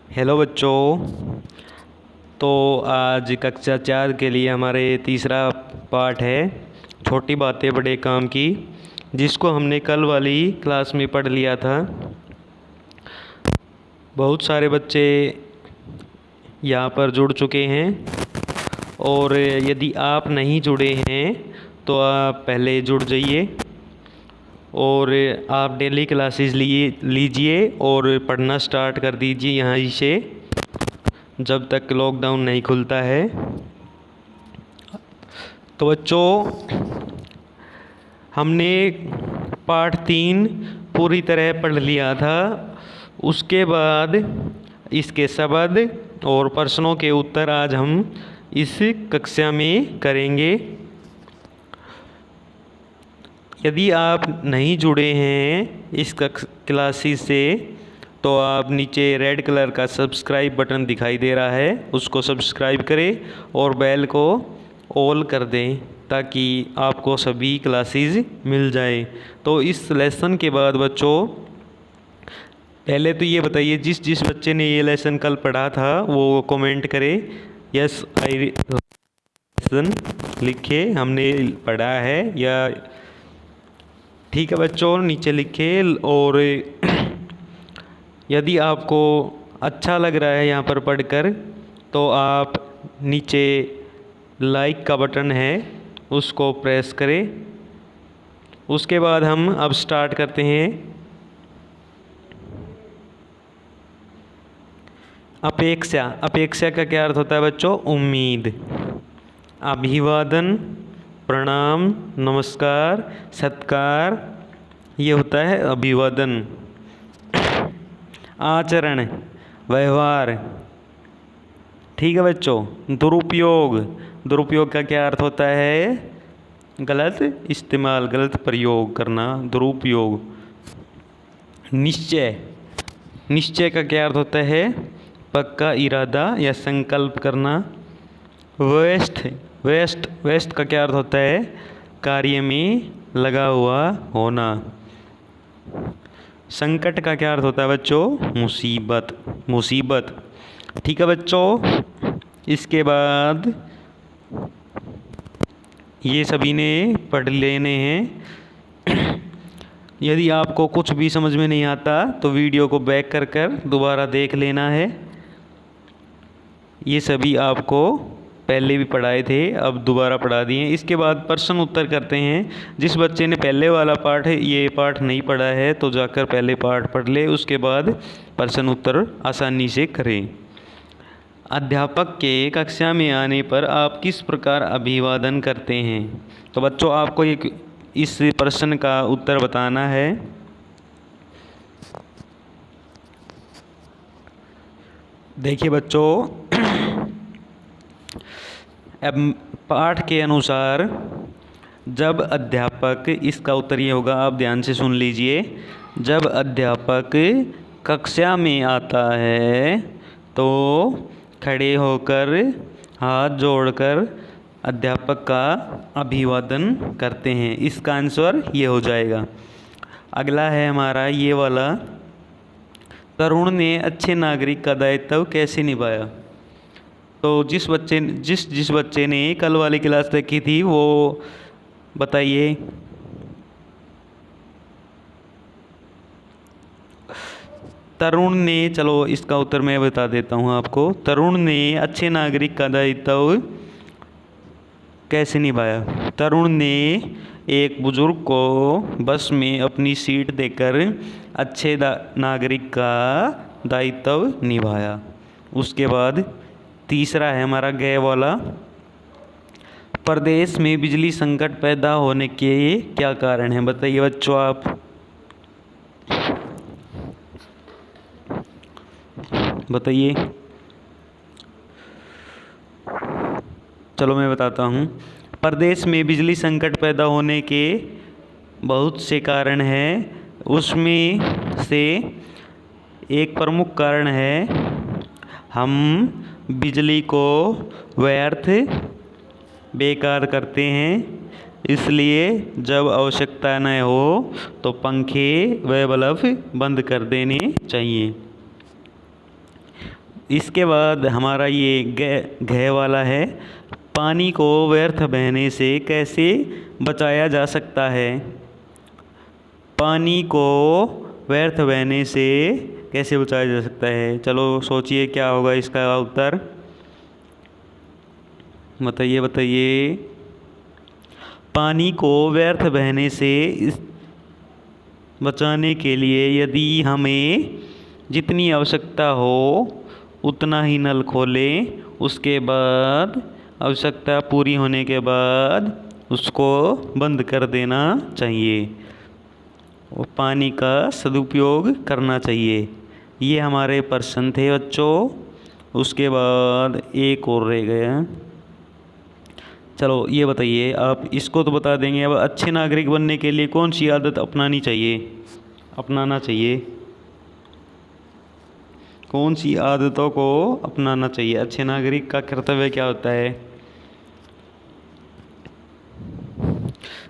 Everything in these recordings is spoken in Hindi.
हेलो बच्चों। तो आज कक्षा 4 के लिए हमारे तीसरा पाठ है छोटी बातें बड़े काम की, जिसको हमने कल वाली क्लास में पढ़ लिया था। बहुत सारे बच्चे यहाँ पर जुड़ चुके हैं और यदि आप नहीं जुड़े हैं तो आप पहले जुड़ जाइए और आप डेली क्लासेस लीजिए और पढ़ना स्टार्ट कर दीजिए यहाँ से जब तक लॉकडाउन नहीं खुलता है। तो बच्चों, हमने पाठ 3 पूरी तरह पढ़ लिया था। उसके बाद इसके शब्द और प्रश्नों के उत्तर आज हम इस कक्षा में करेंगे। यदि आप नहीं जुड़े हैं इस क्लासेस से तो आप नीचे रेड कलर का सब्सक्राइब बटन दिखाई दे रहा है, उसको सब्सक्राइब करें और बेल को ऑल कर दें ताकि आपको सभी क्लासेस मिल जाए। तो इस लेसन के बाद बच्चों, पहले तो ये बताइए जिस जिस बच्चे ने ये लेसन कल पढ़ा था वो कमेंट करे यस आई लेसन लिखे हमने पढ़ा है, या ठीक है बच्चों नीचे लिखे। और यदि आपको अच्छा लग रहा है यहाँ पर पढ़कर तो आप नीचे लाइक का बटन है उसको प्रेस करें। उसके बाद हम अब स्टार्ट करते हैं। अपेक्षा, अपेक्षा का क्या अर्थ होता है बच्चों? उम्मीद। अभिवादन, प्रणाम, नमस्कार, सत्कार, ये होता है अभिवादन। आचरण, व्यवहार, ठीक है बच्चों। दुरुपयोग, दुरुपयोग का क्या अर्थ होता है? गलत इस्तेमाल, गलत प्रयोग करना, दुरुपयोग। निश्चय, निश्चय का क्या अर्थ होता है? पक्का इरादा या संकल्प करना। व्यस्त, व्यस्त का क्या अर्थ होता है? कार्य में लगा हुआ होना। संकट का क्या अर्थ होता है बच्चों? मुसीबत, मुसीबत, ठीक है बच्चों। इसके बाद ये सभी ने पढ़ लेने हैं। यदि आपको कुछ भी समझ में नहीं आता तो वीडियो को बैक कर कर दोबारा देख लेना है। ये सभी आपको पहले भी पढ़ाए थे, अब दोबारा पढ़ा दिए। इसके बाद प्रश्न उत्तर करते हैं। जिस बच्चे ने पहले वाला पाठ ये पाठ नहीं पढ़ा है तो जाकर पहले पाठ पढ़ ले, उसके बाद प्रश्न उत्तर आसानी से करें। अध्यापक के कक्षा में आने पर आप किस प्रकार अभिवादन करते हैं? तो बच्चों आपको इस प्रश्न का उत्तर बताना है। देखिए बच्चों, अब पाठ के अनुसार जब अध्यापक, इसका उत्तर ये होगा, आप ध्यान से सुन लीजिए। जब अध्यापक कक्षा में आता है तो खड़े होकर हाथ जोड़कर अध्यापक का अभिवादन करते हैं। इसका आंसर ये हो जाएगा। अगला है हमारा ये वाला, तरुण ने अच्छे नागरिक का दायित्व कैसे निभाया? तो जिस बच्चे ने कल वाली क्लास देखी थी वो बताइए। तरुण ने, चलो इसका उत्तर मैं बता देता हूँ आपको। तरुण ने अच्छे नागरिक का दायित्व कैसे निभाया? तरुण ने एक बुजुर्ग को बस में अपनी सीट देकर अच्छे नागरिक का दायित्व निभाया। उसके बाद तीसरा है हमारा गए वाला, प्रदेश में बिजली संकट पैदा होने के क्या कारण है? बताइए बच्चों आप। बताइए। चलो मैं बताता हूँ। प्रदेश में बिजली संकट पैदा होने के बहुत से कारण हैं, उसमें से एक प्रमुख कारण है हम बिजली को व्यर्थ बेकार करते हैं। इसलिए जब आवश्यकता न हो तो पंखे व बल्ब बंद कर देने चाहिए। इसके बाद हमारा ये घ वाला है, पानी को व्यर्थ बहने से कैसे बचाया जा सकता है। पानी को व्यर्थ बहने से कैसे बचाया जा सकता है, चलो सोचिए क्या होगा इसका उत्तर, बताइए बताइए। पानी को व्यर्थ बहने से बचाने के लिए यदि हमें जितनी आवश्यकता हो उतना ही नल खोलें, उसके बाद आवश्यकता पूरी होने के बाद उसको बंद कर देना चाहिए और पानी का सदुपयोग करना चाहिए। ये हमारे प्रश्न थे बच्चों। उसके बाद एक और रह गया, चलो ये बताइए आप, इसको तो बता देंगे। अब अच्छे नागरिक बनने के लिए कौन सी आदत अपनाना चाहिए, कौन सी आदतों को अपनाना चाहिए, अच्छे नागरिक का कर्तव्य क्या होता है।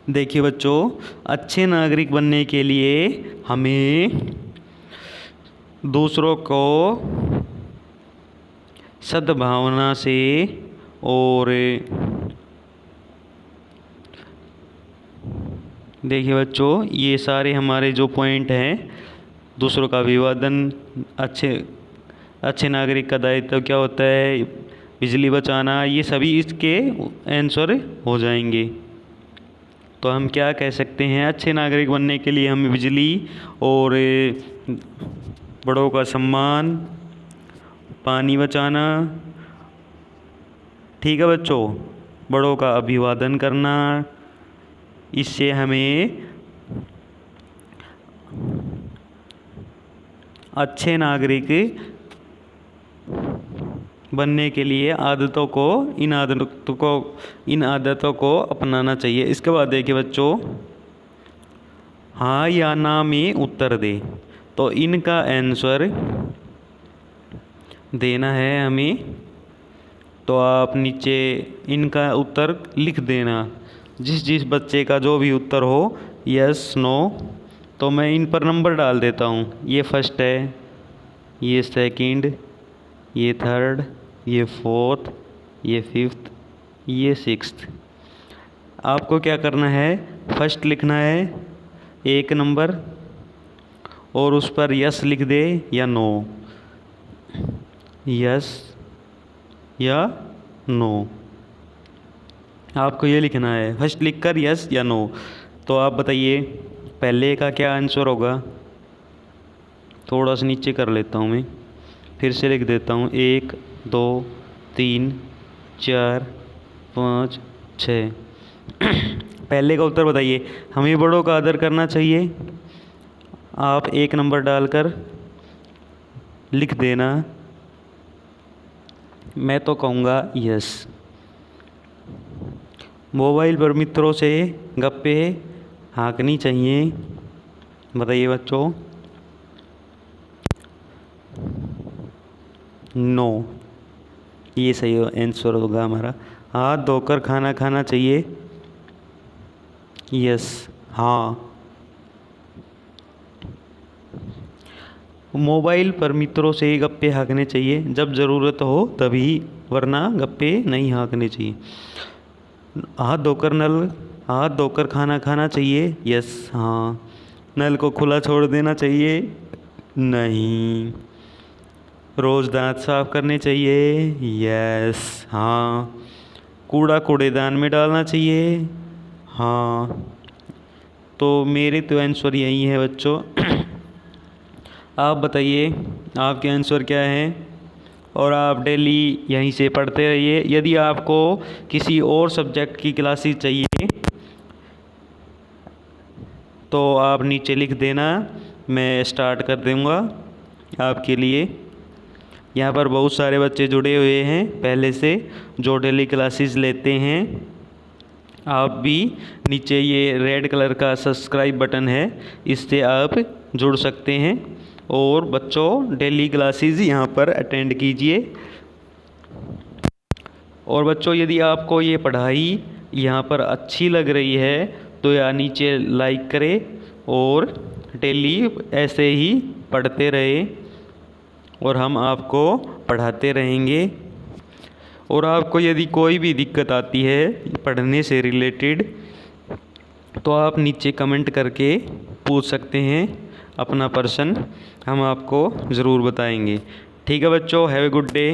देखिए बच्चों, अच्छे नागरिक बनने के लिए हमें दूसरों को सद्भावना से और देखिए बच्चों, ये सारे हमारे जो पॉइंट हैं, दूसरों का अभिवादन, अच्छे नागरिक का दायित्व क्या होता है, बिजली बचाना, ये सभी इसके आंसर हो जाएंगे। तो हम क्या कह सकते हैं, अच्छे नागरिक बनने के लिए हमें बिजली और बड़ों का सम्मान, पानी बचाना, ठीक है बच्चों, बड़ों का अभिवादन करना, इससे हमें अच्छे नागरिक बनने के लिए इन आदतों को अपनाना चाहिए। इसके बाद देखिए बच्चों, हाँ या ना में उत्तर दे, तो इनका आंसर देना है हमें। तो आप नीचे इनका उत्तर लिख देना, जिस बच्चे का जो भी उत्तर हो, यस नो, तो मैं इन पर नंबर डाल देता हूँ। ये फर्स्ट है, ये सेकंड, ये थर्ड, ये फोर्थ, ये फिफ्थ, ये सिक्स्थ। आपको क्या करना है, फर्स्ट लिखना है 1 नंबर और उस पर यस लिख दे या नो, यस या नो, आपको ये लिखना है फर्स्ट लिखकर यस या नो। तो आप बताइए पहले का क्या आंसर होगा, थोड़ा सा नीचे कर लेता हूँ मैं, फिर से लिख देता हूँ 1 2 3 4 5 6। पहले का उत्तर बताइए, हमें बड़ों का आदर करना चाहिए। आप 1 नंबर डालकर लिख देना, मैं तो कहूँगा यस। मोबाइल पर मित्रों से गप्पे हाँकनी चाहिए, बताइए बच्चों। नो, ये सही आंसर होगा हमारा। हाथ धोकर खाना खाना चाहिए, यस हाँ। मोबाइल पर मित्रों से गप्पे हाँकने चाहिए जब ज़रूरत हो तभी, वरना गप्पे नहीं हाँकने चाहिए। हाथ धोकर खाना खाना चाहिए, यस हाँ। नल को खुला छोड़ देना चाहिए, नहीं। रोज़ दांत साफ करने चाहिए, यस हाँ। कूड़ा कूड़ेदान में डालना चाहिए, हाँ। तो मेरे तो आंसर यही है बच्चों। आप बताइए आपके आंसर क्या है, और आप डेली यहीं से पढ़ते रहिए। यदि आपको किसी और सब्जेक्ट की क्लासेस चाहिए तो आप नीचे लिख देना, मैं स्टार्ट कर दूँगा आपके लिए। यहाँ पर बहुत सारे बच्चे जुड़े हुए हैं पहले से, जो डेली क्लासेस लेते हैं। आप भी नीचे ये रेड कलर का सब्सक्राइब बटन है, इससे आप जुड़ सकते हैं और बच्चों डेली क्लासेस यहाँ पर अटेंड कीजिए। और बच्चों यदि आपको ये पढ़ाई यहाँ पर अच्छी लग रही है तो यहाँ नीचे लाइक करें और डेली ऐसे ही पढ़ते रहे। और हम आपको पढ़ाते रहेंगे। और आपको यदि कोई भी दिक्कत आती है पढ़ने से रिलेटेड तो आप नीचे कमेंट करके पूछ सकते हैं अपना प्रश्न, हम आपको ज़रूर बताएंगे। ठीक है बच्चों, हैव ए गुड डे।